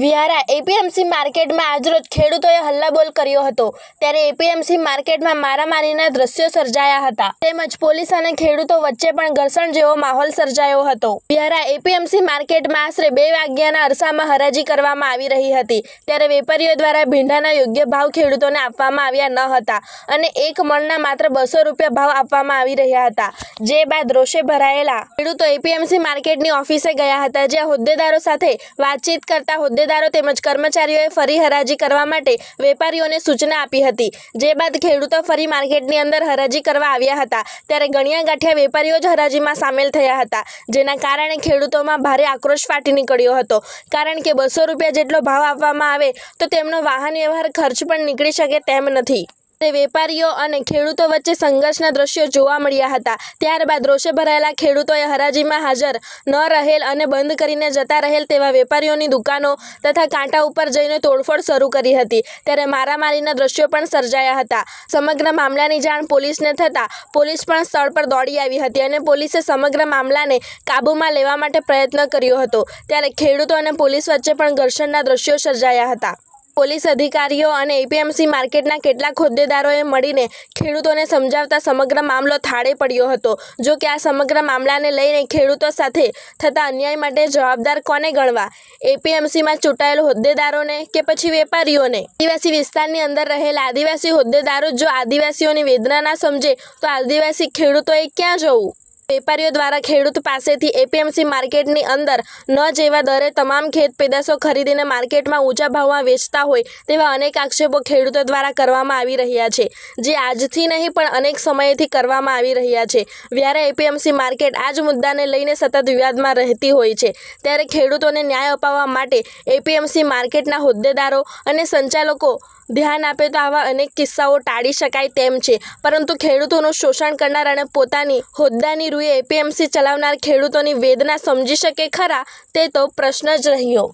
Vyara APMC માર્કેટમાં આજરોજ ખેડૂતોએ હલ્લાબોલ કર્યો હતો ત્યારે એપીએમસી માર્કેટમાં મારામારીના દ્રશ્યો સર્જાયા હતા તેમજ પોલીસ અને ખેડૂતો વચ્ચે પણ ઘર્ષણ જેવો માહોલ સર્જાયો હતો। વ્યારા એપીએમસી માર્કેટમાં આશરે 2 વાગ્યાના અરસામાં હરાજી કરવામાં આવી રહી હતી ત્યારે વેપારીઓ દ્વારા ભીંડાના યોગ્ય ભાવ ખેડૂતોને આપવામાં આવ્યા ન હતા અને એક મણના માત્ર 200 રૂપિયા ભાવ આપવામાં આવી રહ્યા હતા। જે બાદ રોષે ભરાયેલા ખેડૂતો એપીએમસી માર્કેટની ઓફિસે ગયા હતા જ્યાં હોદ્દેદારો સાથે વાતચીત કરતા હોદ્દેદારો તેમજ કર્મચારીઓએ ફરી હરાજી કરવા માટે વેપારીઓને સૂચના આપી હતી। જે બાદ ખેડૂતો ફરી માર્કેટની અંદર હરાજી કરવા આવ્યા હતા ત્યારે ગણ્યા ગાંઠિયા વેપારીઓ જ હરાજીમાં સામેલ થયા હતા જેના કારણે ખેડૂતોમાં ભારે આક્રોશ ફાટી નીકળ્યો હતો કારણ કે 200 રૂપિયા જેટલો ભાવ આપવામાં આવે તો તેમનો વાહન વ્યવહાર ખર્ચ પણ નીકળી શકે તેમ નથી। વેપારીઓ અને ખેડૂતો વચ્ચે સંઘર્ષના દ્રશ્યો જોવા મળ્યા હતા। ત્યારબાદ રોષે ભરાયેલા ખેડૂતોએ હરાજીમાં હાજર ન રહેલ અને બંધ કરીને જતા રહેલ તેવા વેપારીઓની દુકાનો તથા કાંટા ઉપર જઈને તોડફોડ શરૂ કરી હતી ત્યારે મારામારીના દ્રશ્યો પણ સર્જાયા હતા। સમગ્ર મામલાની જાણ પોલીસને થતાં પોલીસ પણ સ્થળ પર દોડી આવી હતી અને પોલીસે સમગ્ર મામલાને કાબૂમાં લેવા માટે પ્રયત્ન કર્યો હતો ત્યારે ખેડૂતો અને પોલીસ વચ્ચે પણ ઘર્ષણના દ્રશ્યો સર્જાયા હતા। પોલીસ અધિકારીઓ અને એપીએમસી માર્કેટના કેટલાક હોદ્દેદારોએ મળીને ખેડૂતોને સમજાવતા સમગ્ર મામલો થાળે પડ્યો હતો। જો કે આ સમગ્ર મામલાને લઈને ખેડૂતો સાથે થતા અન્યાય માટે જવાબદાર કોને ગણવા, એપીએમસીમાં ચૂંટાયેલ હોદ્દેદારોને કે પછી વેપારીઓને? આદિવાસી વિસ્તારની અંદર રહેલા આદિવાસી હોદ્દેદારો જો આદિવાસીઓની વેદના ના સમજે તો આદિવાસી ખેડૂતોએ ક્યાં જવું? વેપારીઓ દ્વારા ખેડૂત પાસેથી એપીએમસી માર્કેટની અંદર ન જેવા દરે તમામ ખેત પેદાશો ખરીદીને માર્કેટમાં ઊંચા ભાવમાં વેચતા હોય તેવા અનેક આક્ષેપો ખેડૂતો દ્વારા કરવામાં આવી રહ્યા છે જે આજથી નહીં પણ અનેક સમયથી કરવામાં આવી રહ્યા છે। વ્યારા એપીએમસી માર્કેટ આ જ મુદ્દાને લઈને સતત વિવાદમાં રહેતી હોય છે ત્યારે ખેડૂતોને ન્યાય અપાવવા માટે એપીએમસી માર્કેટના હોદ્દેદારો અને સંચાલકો ધ્યાન આપે તો આવા અનેક કિસ્સાઓ ટાળી શકાય તેમ છે પરંતુ ખેડૂતોનું શોષણ કરનાર અને પોતાની હોદ્દાની રૂએ એપીએમસી ચલાવનાર ખેડૂતોની વેદના સમજી શકે ખરા તે તો પ્રશ્ન જ રહ્યો।